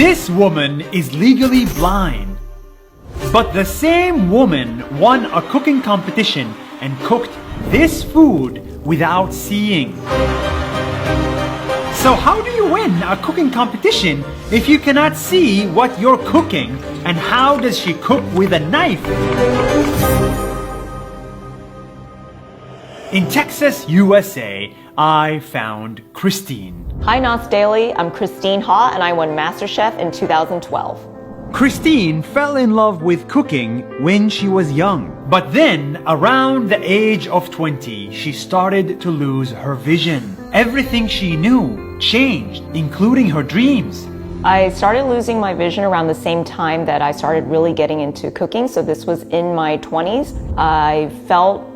This woman is legally blind. But the same woman won a cooking competition and cooked this food without seeing. So how do you win a cooking competition if you cannot see what you're cooking? And how does she cook with a knife? In Texas, USA, I found Christine. Hi Nas Daily, I'm Christine Ha and I won MasterChef in 2012. Christine fell in love with cooking when she was young. But then, around the age of 20, she started to lose her vision. Everything she knew changed, including her dreams. I started losing my vision around the same time that I started really getting into cooking, so this was in my 20s. I felt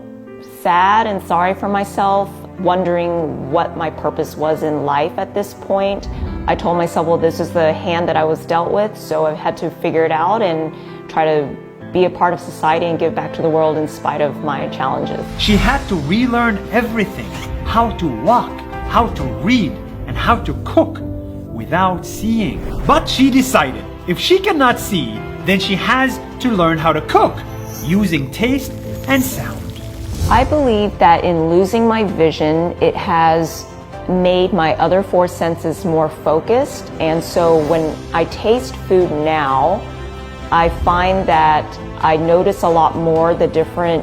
sad and sorry for myself, wondering what my purpose was in life at this point. I told myself, well, this is the hand that I was dealt with, so I had to figure it out and try to be a part of society and give back to the world in spite of my challenges. She had to relearn everything, how to walk, how to read, and how to cook without seeing. But she decided if she cannot see, then she has to learn how to cook using taste and sound. I believe that in losing my vision, it has made my other four senses more focused, and so when I taste food now, I find that I notice a lot more the different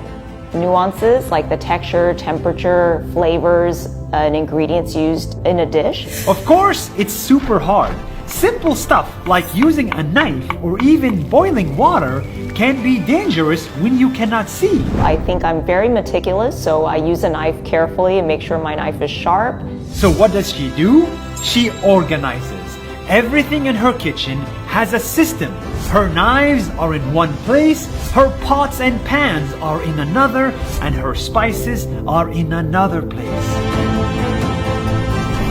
nuances, like the texture, temperature, flavors, and ingredients used in a dish. Of course, it's super hard. Simple stuff like using a knife or even boiling water can be dangerous when you cannot see. I think I'm very meticulous, so I use a knife carefully and make sure my knife is sharp. So what does she do? She organizes. Everything in her kitchen has a system. Her knives are in one place, her pots and pans are in another, and her spices are in another place.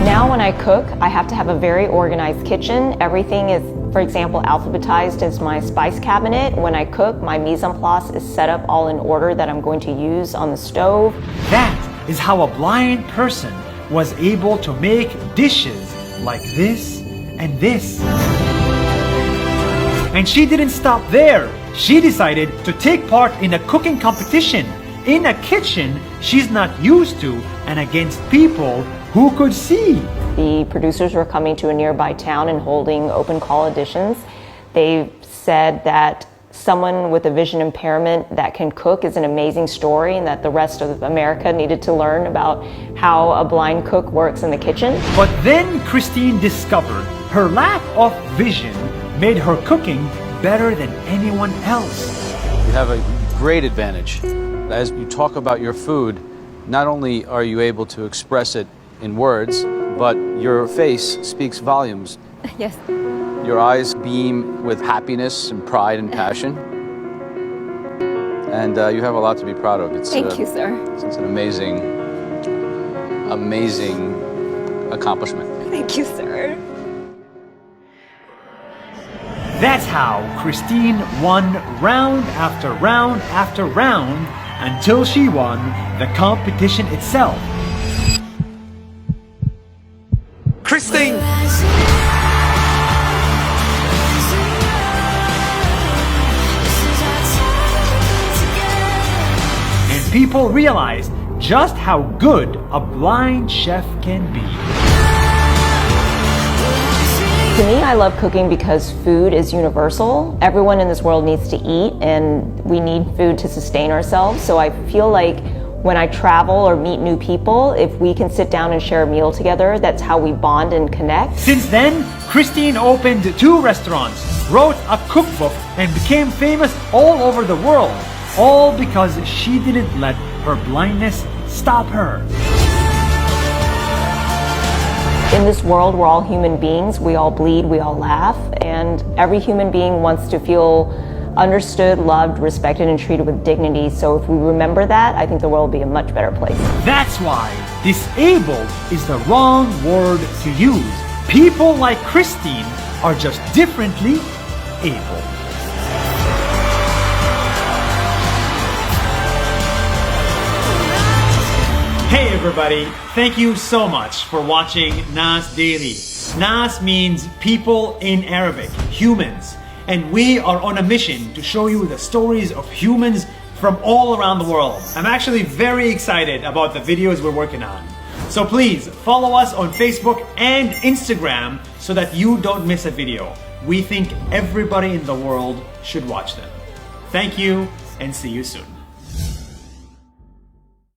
Now when I cook, I have to have a very organized kitchen. Everything is, for example, alphabetized as my spice cabinet. When I cook, my mise en place is set up all in order that I'm going to use on the stove. That is how a blind person was able to make dishes like this and this. And she didn't stop there. She decided to take part in a cooking competition in a kitchen she's not used to and against people who could see. The producers were coming to a nearby town and holding open call auditions. They said that someone with a vision impairment that can cook is an amazing story and that the rest of America needed to learn about how a blind cook works in the kitchen. But then Christine discovered her lack of vision made her cooking better than anyone else. You have a great advantage. As you talk about your food, not only are you able to express it in words, but your face speaks volumes. Yes. Your eyes beam with happiness and pride and passion. And you have a lot to be proud of. Thank you, sir. It's an amazing, amazing accomplishment. Thank you, sir. That's how Christine won round after round after round until she won the competition itself. Christine! And people realized just how good a blind chef can be. To me, I love cooking because food is universal. Everyone in this world needs to eat and we need food to sustain ourselves. So I feel like when I travel or meet new people, if we can sit down and share a meal together, that's how we bond and connect. Since then, Christine opened 2 restaurants, wrote a cookbook, and became famous all over the world, all because she didn't let her blindness stop her. In this world, we're all human beings. We all bleed, we all laugh, and every human being wants to feel understood, loved, respected, and treated with dignity. So if we remember that, I think the world will be a much better place. That's why disabled is the wrong word to use. People like Christine are just differently able. Hey everybody, thank you so much for watching Nas Daily. Nas means people in Arabic, humans. And we are on a mission to show you the stories of humans from all around the world. I'm actually very excited about the videos we're working on. So please follow us on Facebook and Instagram so that you don't miss a video. We think everybody in the world should watch them. Thank you and see you soon.